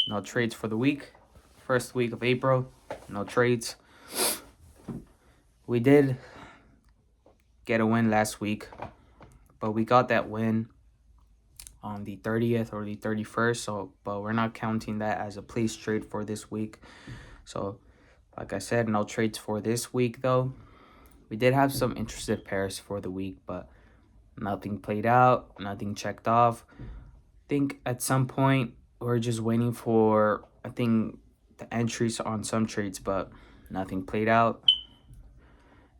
No trades for the week. First week of April, no trades. We did get a win last week, but we got that win on the 30th or the 31st, but we're not counting that as a place trade for this week. So like I said, no trades for this week though. We did have some interested pairs for the week, but nothing played out, nothing checked off. I think at some point we're just waiting for the entries on some trades, but nothing played out.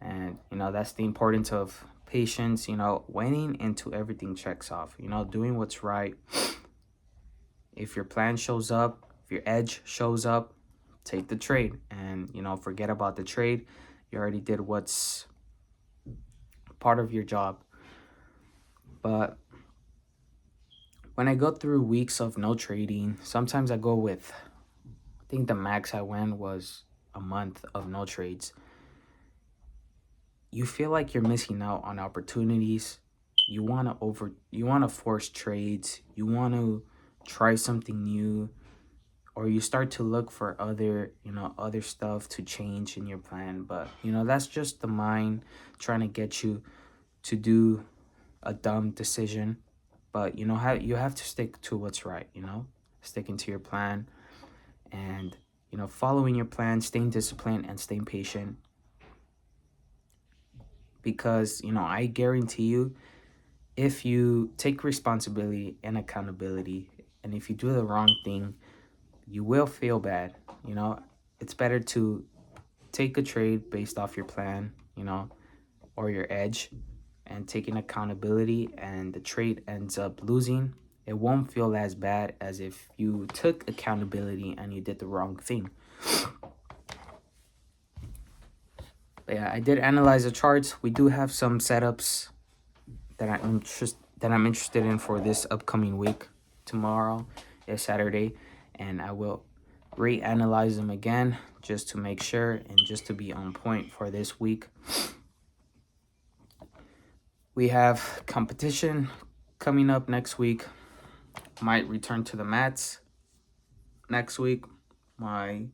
And that's the importance of patience, waiting until everything checks off, doing what's right. If your plan shows up, if your edge shows up, take the trade and forget about the trade. You already did what's part of your job. But when I go through weeks of no trading, sometimes I go with, I think the max I went was a month of no trades. You feel like you're missing out on opportunities. You want to force trades. You want to try something new, or you start to look for other stuff to change in your plan. But that's just the mind trying to get you to do a dumb decision. But you have to stick to what's right, sticking to your plan and following your plan, staying disciplined and staying patient. Because I guarantee you, if you take responsibility and accountability, and if you do the wrong thing, you will feel bad. It's better to take a trade based off your plan, or your edge, and taking accountability, and the trade ends up losing. It won't feel as bad as if you took accountability and you did the wrong thing. But yeah, I did analyze the charts. We do have some setups that I'm interested in for this upcoming week. Tomorrow is Saturday, and I will reanalyze them again just to make sure and just to be on point for this week. We have competition coming up next week. Might return to the mats next week. My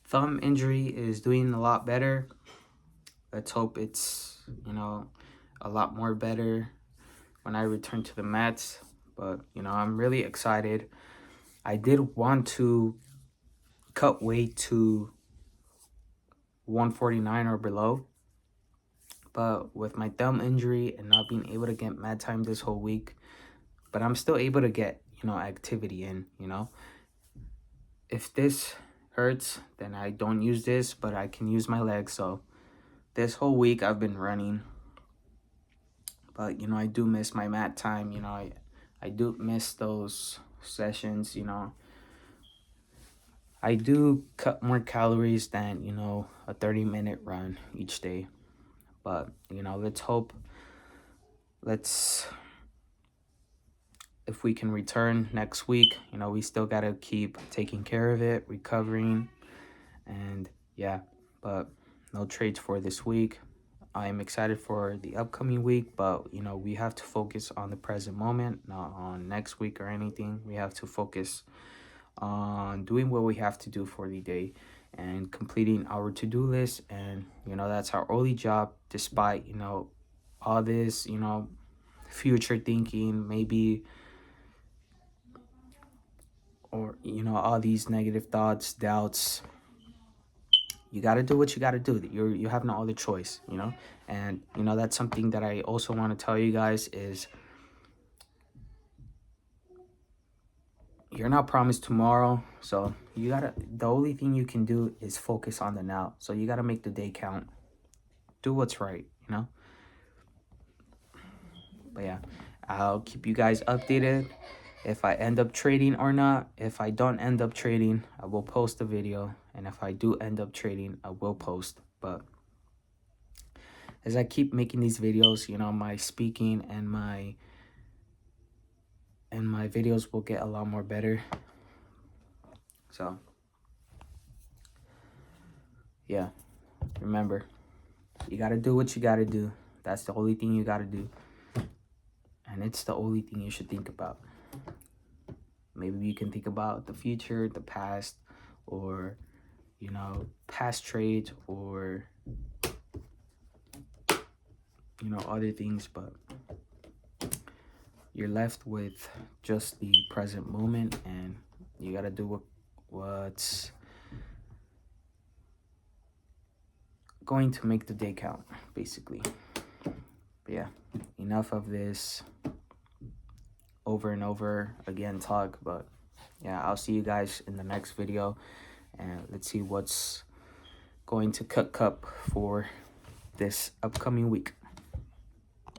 thumb injury is doing a lot better. Let's hope it's, a lot more better when I return to the mats. But, I'm really excited. I did want to cut weight to 149 or below. But with my thumb injury and not being able to get mat time this whole week, but I'm still able to get, activity in, If this hurts, then I don't use this, but I can use my legs. So this whole week I've been running. But, I do miss my mat time. I do miss those sessions, I do cut more calories than, a 30-minute run each day. But, let's hope. If we can return next week, we still got to keep taking care of it, recovering. And yeah, but no trades for this week. I am excited for the upcoming week, but we have to focus on the present moment, not on next week or anything. We have to focus on doing what we have to do for the day and completing our to-do list. And that's our only job, despite all this future thinking, maybe, or all these negative thoughts, doubts. You got to do what you got to do. You have no other choice, And, that's something that I also want to tell you guys is you're not promised tomorrow. So the only thing you can do is focus on the now. So you got to make the day count. Do what's right, But yeah, I'll keep you guys updated if I end up trading or not. If I don't end up trading, I will post a video. And if I do end up trading, I will post. But as I keep making these videos, my speaking and my videos will get a lot more better. So yeah, remember, you got to do what you got to do. That's the only thing you got to do. And it's the only thing you should think about. Maybe you can think about the future, the past, or, you know, past trades, or, you know, other things, but you're left with just the present moment, and you gotta do what's going to make the day count, basically. But yeah, enough of this over and over again talk, but yeah, I'll see you guys in the next video, and let's see what's going to cook up for this upcoming week.